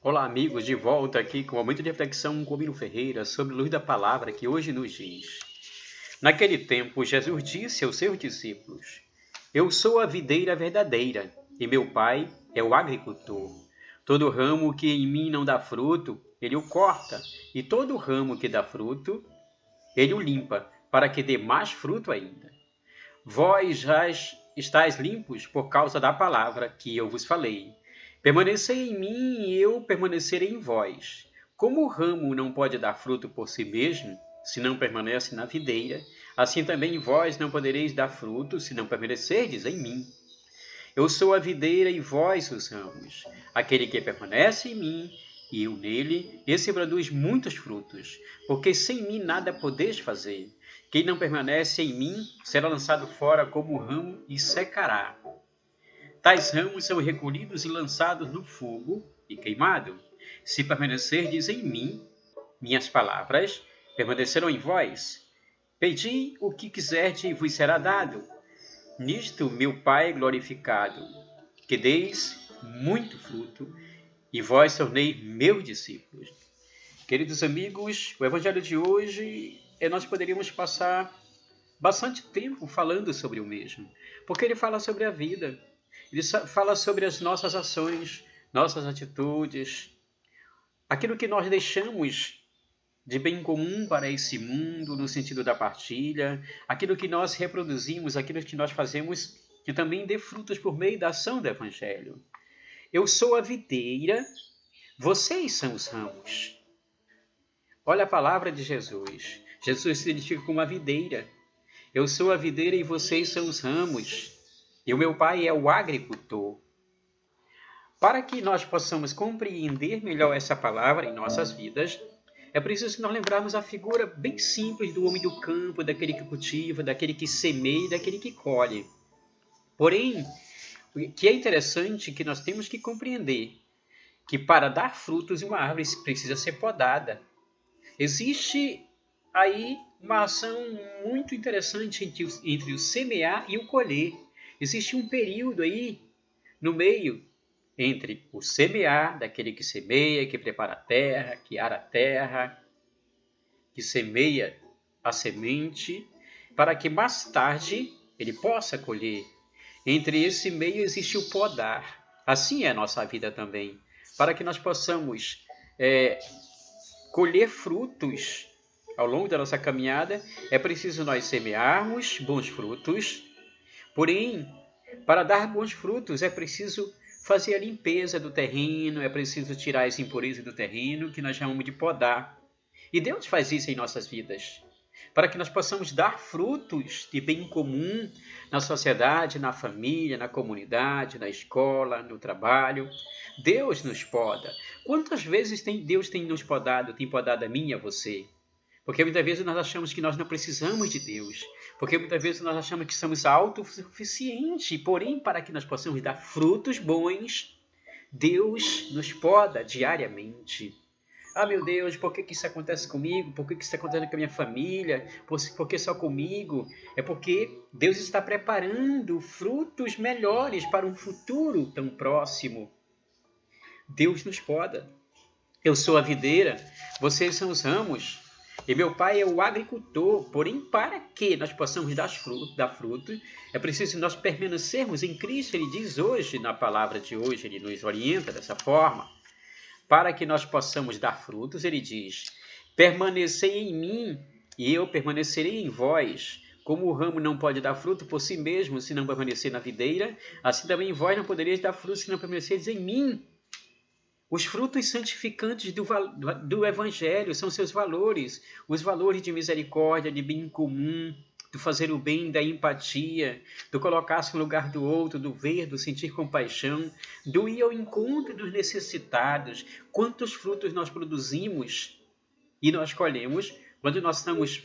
Olá, amigos, de volta aqui com o momento de reflexão com Mino Ferreira sobre a luz da palavra que hoje nos diz. Naquele tempo, Jesus disse aos seus discípulos: Eu sou a videira verdadeira e meu Pai é o agricultor. Todo ramo que em mim não dá fruto, ele o corta, e todo ramo que dá fruto, ele o limpa, para que dê mais fruto ainda. Vós já estáis limpos por causa da palavra que eu vos falei. Permanecei em mim e eu permanecerei em vós. Como o ramo não pode dar fruto por si mesmo, se não permanece na videira, assim também vós não podereis dar fruto, se não permanecerdes em mim. Eu sou a videira e vós os ramos. Aquele que permanece em mim e eu nele, esse produz muitos frutos, porque sem mim nada podeis fazer. Quem não permanece em mim será lançado fora como ramo e secará. Tais ramos são recolhidos e lançados no fogo e queimados. Se permanecerdes em mim, minhas palavras permanecerão em vós. Pedi o que quiserdes e vos será dado. Nisto meu Pai é glorificado, que deis muito fruto, e vós tornei meus discípulos. Queridos amigos, o evangelho de hoje, nós poderíamos passar bastante tempo falando sobre o mesmo, porque ele fala sobre a vida, ele fala sobre as nossas ações, nossas atitudes, aquilo que nós deixamos de bem comum para esse mundo, no sentido da partilha, aquilo que nós reproduzimos, aquilo que nós fazemos, que também dê frutos por meio da ação do Evangelho. Eu sou a videira, vocês são os ramos. Olha a palavra de Jesus. Jesus se identifica como a videira. Eu sou a videira e vocês são os ramos. E o meu Pai é o agricultor. Para que nós possamos compreender melhor essa palavra em nossas vidas, é preciso que nós lembrarmos a figura bem simples do homem do campo, daquele que cultiva, daquele que semeia e daquele que colhe. Porém, o que é interessante que nós temos que compreender que para dar frutos uma árvore precisa ser podada. Existe aí uma ação muito interessante entre o semear e o colher. Existe um período aí no meio entre o semear, daquele que semeia, que prepara a terra, que ara a terra, que semeia a semente, para que mais tarde ele possa colher. Entre esse meio existe o podar. Assim é a nossa vida também. Para que nós possamos colher frutos ao longo da nossa caminhada, é preciso nós semearmos bons frutos. Porém, para dar bons frutos, é preciso fazer a limpeza do terreno, é preciso tirar as impurezas do terreno, que nós chamamos de podar. E Deus faz isso em nossas vidas, para que nós possamos dar frutos de bem comum na sociedade, na família, na comunidade, na escola, no trabalho. Deus nos poda. Quantas vezes Deus tem nos podado, tem podado a mim e a você? Porque muitas vezes nós achamos que nós não precisamos de Deus. Porque muitas vezes nós achamos que somos autossuficientes. Porém, para que nós possamos dar frutos bons, Deus nos poda diariamente. Ah, meu Deus, por que isso acontece comigo? Por que isso acontece com a minha família? Por que só comigo? É porque Deus está preparando frutos melhores para um futuro tão próximo. Deus nos poda. Eu sou a videira, vocês são os ramos, e meu Pai é o agricultor. Porém, para que nós possamos dar fruto, é preciso nós permanecermos em Cristo. Ele diz hoje, na palavra de hoje, ele nos orienta dessa forma. Para que nós possamos dar frutos, ele diz: permanecei em mim e eu permanecerei em vós. Como o ramo não pode dar fruto por si mesmo, se não permanecer na videira, assim também vós não podereis dar fruto, se não permaneceres em mim. Os frutos santificantes do Evangelho são seus valores, os valores de misericórdia, de bem comum, do fazer o bem, da empatia, do colocar-se no lugar do outro, do ver, do sentir compaixão, do ir ao encontro dos necessitados. Quantos frutos nós produzimos e nós colhemos quando nós estamos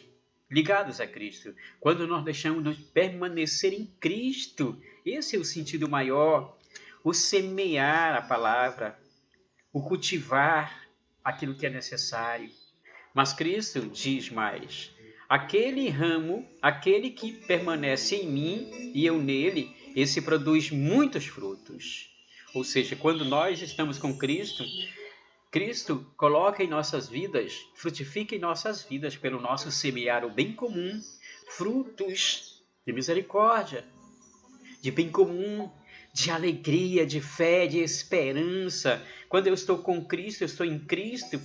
ligados a Cristo, quando nós deixamos de permanecer em Cristo. Esse é o sentido maior, o semear a palavra, o cultivar aquilo que é necessário. Mas Cristo diz mais: aquele ramo, aquele que permanece em mim e eu nele, esse produz muitos frutos. Ou seja, quando nós estamos com Cristo, Cristo coloca em nossas vidas, frutifica em nossas vidas pelo nosso semear o bem comum, frutos de misericórdia, de bem comum, de alegria, de fé, de esperança. Quando eu estou com Cristo, eu estou em Cristo,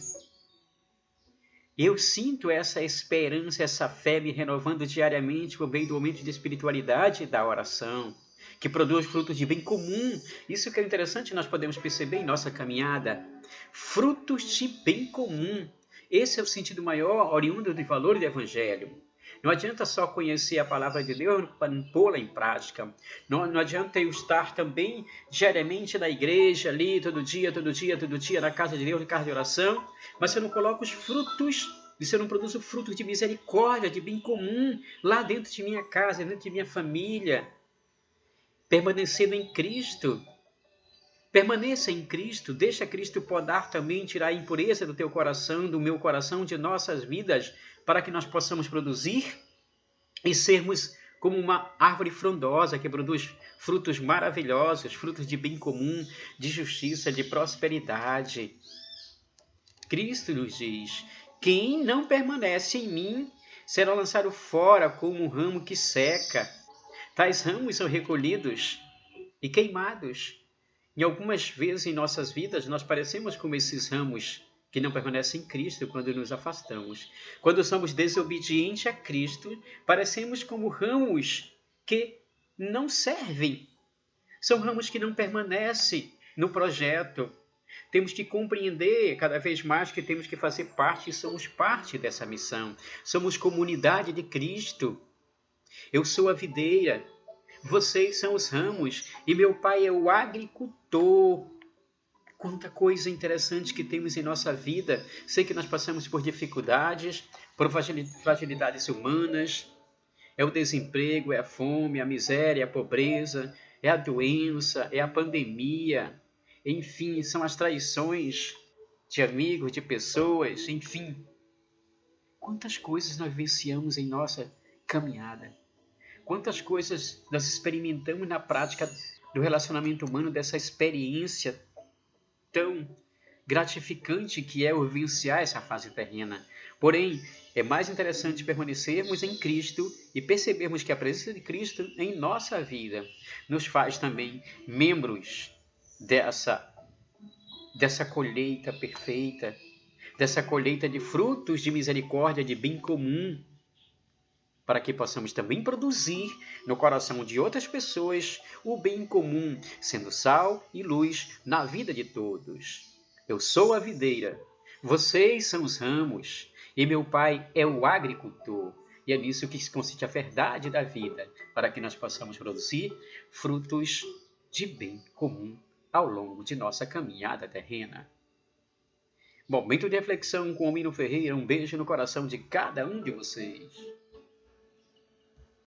eu sinto essa esperança, essa fé me renovando diariamente por meio do momento de espiritualidade e da oração, que produz frutos de bem comum. Isso que é interessante, nós podemos perceber em nossa caminhada. Frutos de bem comum. Esse é o sentido maior, oriundo do valor do Evangelho. Não adianta só conhecer a palavra de Deus para não pô-la em prática. Não adianta eu estar também diariamente na igreja, ali, todo dia, na casa de Deus, na casa de oração, mas se eu não coloco os frutos, e se eu não produzo frutos de misericórdia, de bem comum, lá dentro de minha casa, dentro de minha família, permanecendo em Cristo. Permaneça em Cristo, deixa Cristo podar também, tirar a impureza do teu coração, do meu coração, de nossas vidas, para que nós possamos produzir e sermos como uma árvore frondosa que produz frutos maravilhosos, frutos de bem comum, de justiça, de prosperidade. Cristo nos diz: quem não permanece em mim será lançado fora como um ramo que seca. Tais ramos são recolhidos e queimados. E algumas vezes em nossas vidas nós parecemos como esses ramos que não permanecem em Cristo quando nos afastamos. Quando somos desobedientes a Cristo, parecemos como ramos que não servem. São ramos que não permanecem no projeto. Temos que compreender cada vez mais que temos que fazer parte e somos parte dessa missão. Somos comunidade de Cristo. Eu sou a videira. Vocês são os ramos e meu pai é o agricultor. Quanta coisa interessante que temos em nossa vida. Sei que nós passamos por dificuldades, por fragilidades humanas. É o desemprego, é a fome, a miséria, a pobreza, é a doença, é a pandemia. Enfim, são as traições de amigos, de pessoas, enfim. Quantas coisas nós vivenciamos em nossa caminhada. Quantas coisas nós experimentamos na prática do relacionamento humano, dessa experiência tão gratificante que é vivenciar essa fase terrena. Porém, é mais interessante permanecermos em Cristo e percebermos que a presença de Cristo em nossa vida nos faz também membros dessa colheita perfeita, dessa colheita de frutos de misericórdia, de bem comum, para que possamos também produzir no coração de outras pessoas o bem comum, sendo sal e luz na vida de todos. Eu sou a videira, vocês são os ramos, e meu pai é o agricultor. E é nisso que consiste a verdade da vida, para que nós possamos produzir frutos de bem comum ao longo de nossa caminhada terrena. Momento de reflexão com o Mino Ferreira. Um beijo no coração de cada um de vocês.